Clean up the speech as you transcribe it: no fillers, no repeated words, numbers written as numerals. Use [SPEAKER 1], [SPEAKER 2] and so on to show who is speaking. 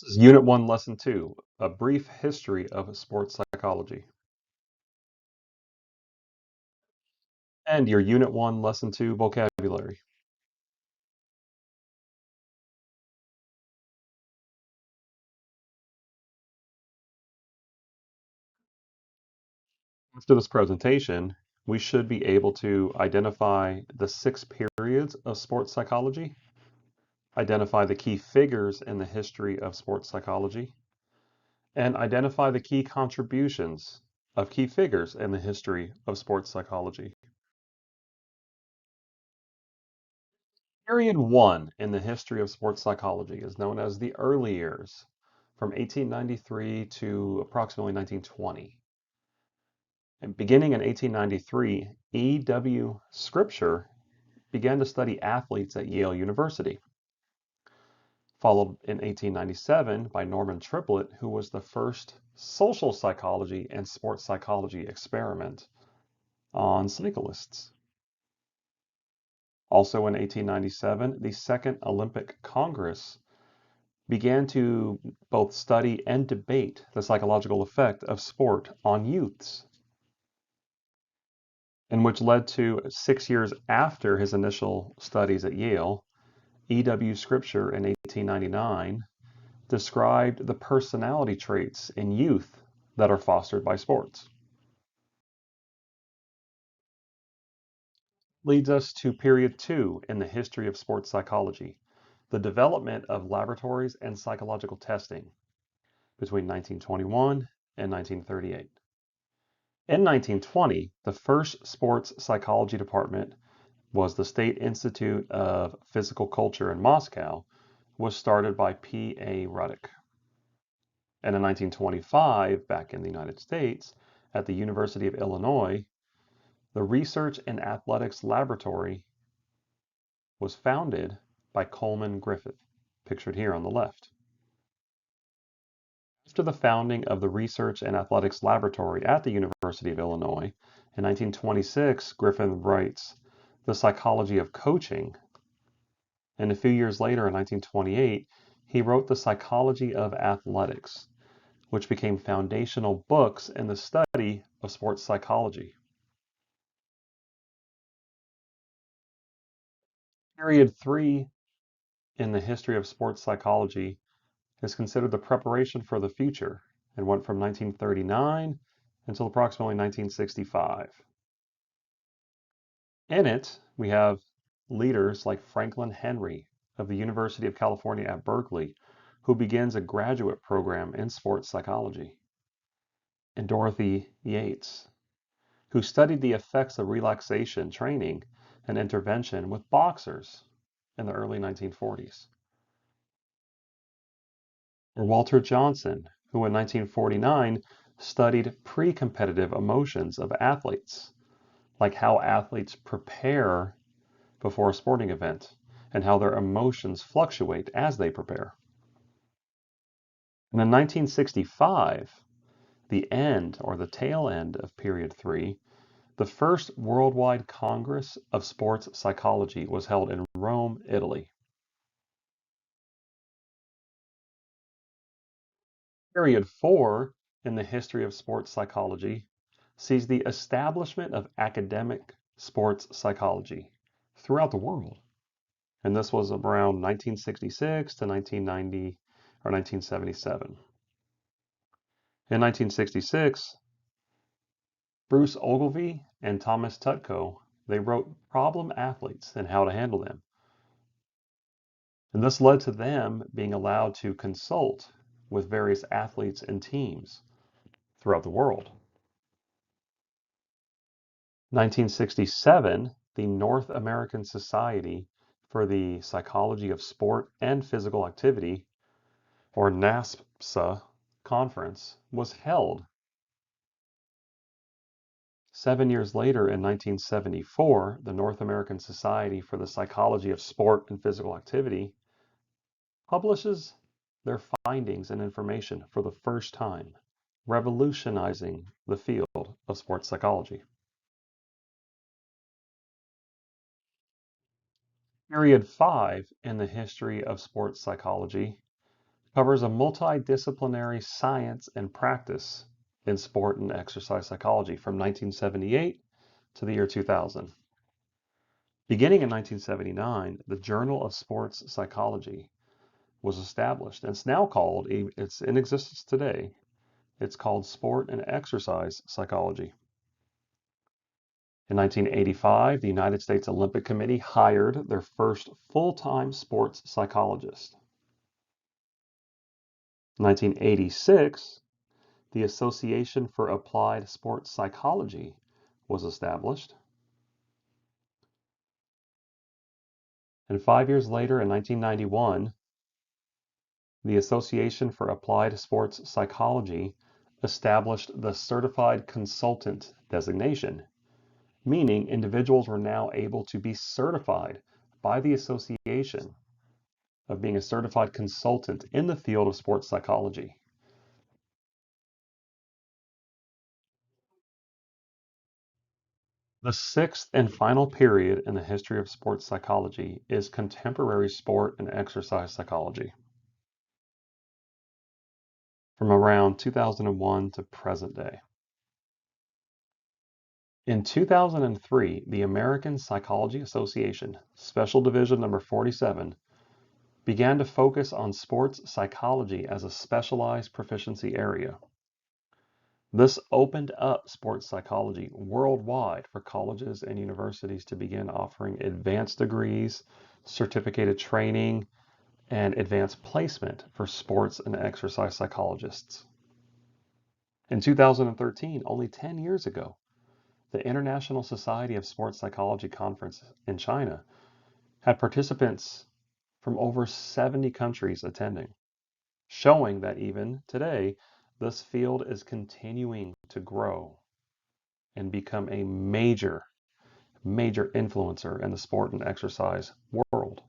[SPEAKER 1] This is Unit 1, Lesson 2, A Brief History of Sports Psychology. And your Unit 1, Lesson 2 vocabulary. After this presentation, we should be able to identify the 6 periods of sports psychology, identify the key figures in the history of sports psychology, and identify the key contributions of key figures in the history of sports psychology. Period 1 in the history of sports psychology is known as the early years, from 1893 to approximately 1920. And beginning in 1893, E.W. Scripture began to study athletes at Yale University, followed in 1897 by Norman Triplett, who was the first social psychology and sports psychology experiment on cyclists. Also in 1897, the Second Olympic Congress began to both study and debate the psychological effect of sport on youths, and which led to 6 years after his initial studies at Yale, E.W. Scripture in 1899 described the personality traits in youth that are fostered by sports. Leads us to period 2 in the history of sports psychology, the development of laboratories and psychological testing between 1921 and 1938. In 1920, the first sports psychology department was the State Institute of Physical Culture in Moscow, was started by P.A. Ruddick. And in 1925, back in the United States, at the University of Illinois, the Research and Athletics Laboratory was founded by Coleman Griffith, pictured here on the left. After the founding of the Research and Athletics Laboratory at the University of Illinois, in 1926, Griffith writes The Psychology of Coaching, and a few years later, in 1928, he wrote The Psychology of Athletics, which became foundational books in the study of sports psychology. Period 3 in the history of sports psychology is considered the preparation for the future and went from 1939 until approximately 1965. In it, we have leaders like Franklin Henry of the University of California at Berkeley, who begins a graduate program in sports psychology, and Dorothy Yates, who studied the effects of relaxation training and intervention with boxers in the early 1940s. Or Walter Johnson, who in 1949 studied pre-competitive emotions of athletes, like how athletes prepare before a sporting event and how their emotions fluctuate as they prepare. And in 1965, the end or the tail end of period 3, the first worldwide Congress of Sports Psychology was held in Rome, Italy. Period 4 in the history of sports psychology sees the establishment of academic sports psychology throughout the world. And this was around 1966 to 1990 or 1977. In 1966, Bruce Ogilvy and Thomas Tutko, they wrote Problem Athletes and How to Handle Them. And this led to them being allowed to consult with various athletes and teams throughout the world. 1967, the North American Society for the Psychology of Sport and Physical Activity, or NASPSA, conference was held. 7 years later, in 1974, the North American Society for the Psychology of Sport and Physical Activity publishes their findings and information for the first time, revolutionizing the field of sports psychology. Period 5 in the history of sports psychology covers a multidisciplinary science and practice in sport and exercise psychology from 1978 to the year 2000. Beginning in 1979, the Journal of Sports Psychology was established, and it's in existence today, it's called Sport and Exercise Psychology. In 1985, the United States Olympic Committee hired their first full-time sports psychologist. In 1986, the Association for Applied Sports Psychology was established. And 5 years later, in 1991, the Association for Applied Sports Psychology established the Certified Consultant designation, meaning individuals were now able to be certified by the association of being a certified consultant in the field of sports psychology. The sixth and final period in the history of sports psychology is contemporary sport and exercise psychology, from around 2001 to present day. In 2003, the American Psychology Association, Special Division number 47, began to focus on sports psychology as a specialized proficiency area. This opened up sports psychology worldwide for colleges and universities to begin offering advanced degrees, certificated training, and advanced placement for sports and exercise psychologists. In 2013, only 10 years ago, the International Society of Sports Psychology Conference in China had participants from over 70 countries attending, showing that even today, this field is continuing to grow and become a major influencer in the sport and exercise world.